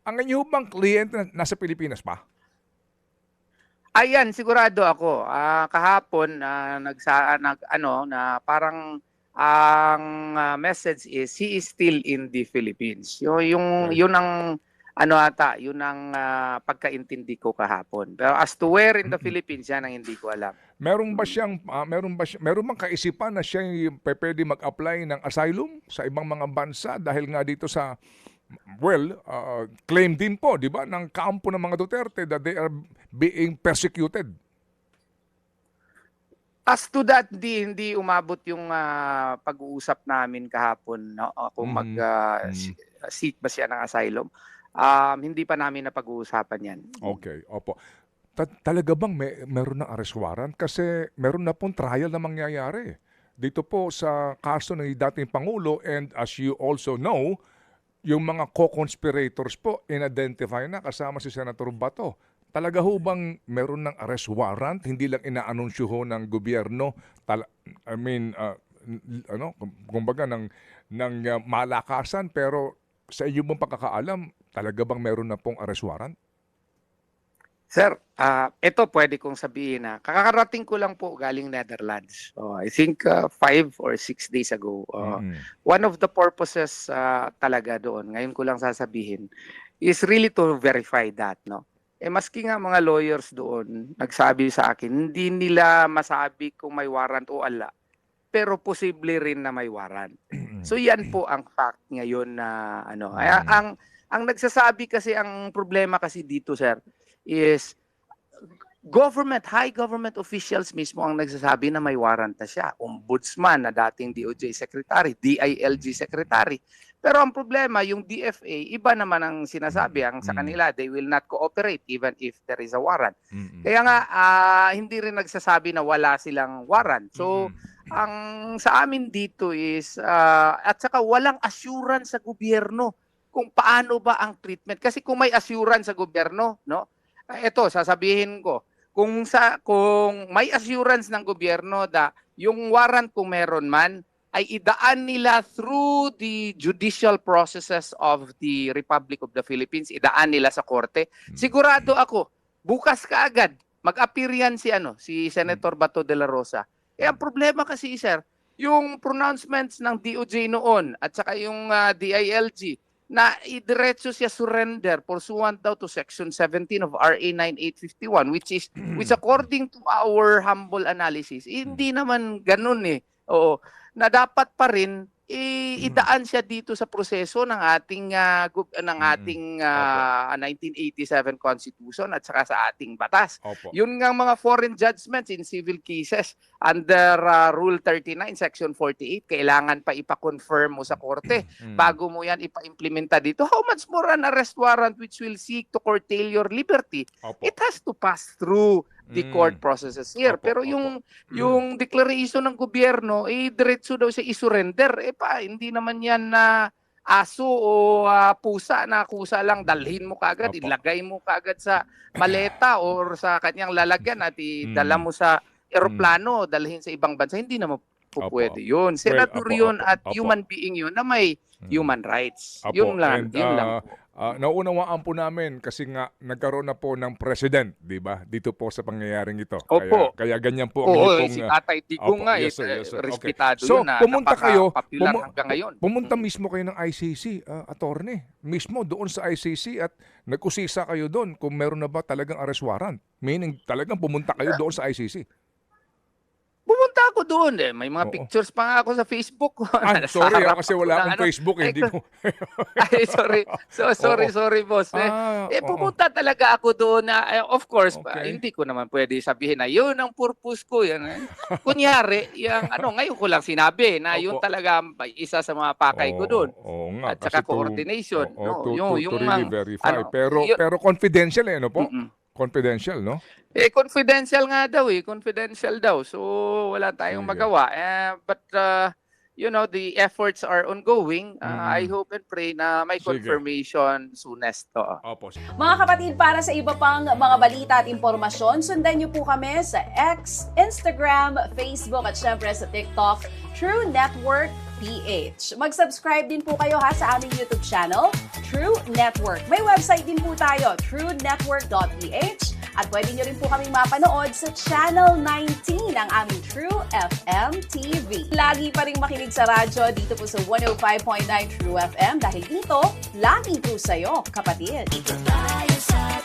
Ang inyo bang kliyente nasa Pilipinas pa? Ayan, sigurado ako. Kahapon nag-ano na parang ang message is he is still in the Philippines. Yung Okay. yun ang ano ata, yun ang pagkaintindi ko kahapon. Pero as to where in the Mm. Philippines, yan ang hindi ko alam. Meron ba Mm. siyang meron bang kaisipan na siya pupuwede mag-apply ng asylum sa ibang mga bansa dahil nga dito sa claim din po 'di ba ng kampo ng mga Duterte that they are being persecuted. As to that, hindi umabot yung pag-uusap namin kahapon, no? Kung Mhm. Mm. seek ba siya ng asylum. Hindi pa namin napag-uusapan yan. Okay, opo. Talaga bang meron ng arrest warrant? Kasi meron na pong trial na mangyayari. Dito po sa kaso ng dating Pangulo and as you also know, yung mga co-conspirators po in-identify na kasama si Senator Bato. Talaga ho bang meron ng arrest warrant? Hindi lang inaanunsyo ho ng gobyerno, I mean, ano, kumbaga ng malakasan, pero sa iyo bang pagkakaalam, talaga bang meron na pong arrest warrant? Sir, ito pwede kong sabihin na kakarating ko lang po galing Netherlands. I think 5 or 6 days ago. Mm. One of the purposes talaga doon, ngayon ko lang sasabihin, is really to verify that, no? Maski nga mga lawyers doon, nagsabi sa akin, hindi nila masabi kung may warrant o ala, pero posible rin na may warrant. So yan po ang fact ngayon na ano. Mm. Ang nagsasabi kasi, ang problema kasi dito, sir, is high government officials mismo ang nagsasabi na may warrant na siya. Ombudsman na dating DOJ Secretary, DILG Secretary. Pero ang problema, yung DFA, iba naman ang sinasabi. Ang sa Mm. kanila, they will not cooperate even if there is a warrant. Mm. Kaya nga, hindi rin nagsasabi na wala silang warrant. So, Mm. ang sa amin dito is, at saka walang assurance sa gobyerno kung paano ba ang treatment. Kasi kung may assurance sa gobyerno, no? Ito, sasabihin ko, kung may assurance ng gobyerno na yung warrant kung meron man ay idaan nila through the judicial processes of the Republic of the Philippines, idaan nila sa korte. Sigurado ako, bukas kaagad mag-appear yan si Senator Bato de la Rosa. Ang problema kasi, sir, yung pronouncements ng DOJ noon at saka yung DILG na idiretso siya surrender pursuant daw to Section 17 of RA 9851, which according to our humble analysis, hindi naman ganun eh. Oo, na dapat pa rin idaan siya dito sa proseso ng ating Mm. Opo. 1987 Constitution at saka sa ating batas. Opo. Yun nga mga foreign judgments in civil cases under Rule 39, Section 48, kailangan pa ipa-confirm mo sa korte Mm. bago mo yan ipa-implementa dito. How much more an arrest warrant which will seek to curtail your liberty? Opo. It has to pass through the court Mm. processes here. Opo, Pero opo. yung declaration ng gobyerno, diretso daw siya i-surrender. Hindi naman yan na aso o pusa na kusa lang, dalhin mo kaagad, Opo. ilagay mo kaagad sa maleta or sa kanyang lalagyan at idala Mm. mo sa Mm. eroplano, dalhin sa ibang bansa. Hindi naman po Opo, pwede opo. yun. Well, Senador opo, yun opo, at opo. human being yun na may Mm. human rights. Apo, and Yun lang po. naunawaan po namin kasi nga nagkaroon na po ng president, 'di ba? Dito po sa pangyayaring ito. Kaya Opo. kaya ganyan po ang Oo, inyo pong si Tatay Digong opo, nga yes sir, yes sir. Okay. respetado yun So, na pumunta kayo, napaka-popular hanggang ngayon. pumunta Mm. mismo kayo ng ICC, attorney. Mismo doon sa ICC at nag-usisa kayo doon kung meron na ba talagang arrest warrant. Meaning talagang pumunta kayo doon sa ICC. Pumunta ako doon may mga Oo. pictures pa nga ako sa Facebook ko. Nasa Sorry harap kasi ako wala ng akong Facebook, ay, hindi ko. sorry. Oo. Sorry boss. Oo. Pumunta talaga ako doon na of course, Okay. hindi ko naman pwede sabihin na yun ang purpose ko yan. Kunyari, yung ngayon ko lang sinabi na yun Opo. talaga isa sa mga pakay ko Oo, doon. oo nga At kasi saka coordination, oo, no? to Yung really ang verify yun, pero confidential ano po? mm. Confidential, no? Confidential nga daw confidential daw. So wala tayong Sige. magawa. But the efforts are ongoing. I hope and pray na may Sige. confirmation soonest to. Opo. Mga kapatid, para sa iba pang mga balita at impormasyon, sundan niyo po kami sa X, Instagram, Facebook at syempre sa TikTok, True Network PH. Mag-subscribe din po kayo sa aming YouTube channel, True Network. May website din po tayo, truenetwork.ph, at pwede nyo rin po kaming mapanood sa Channel 19 ng aming True FM TV. Lagi pa rin makinig sa radyo dito po sa 105.9 True FM dahil dito, lagi po sa'yo, kapatid. Dito tayo sa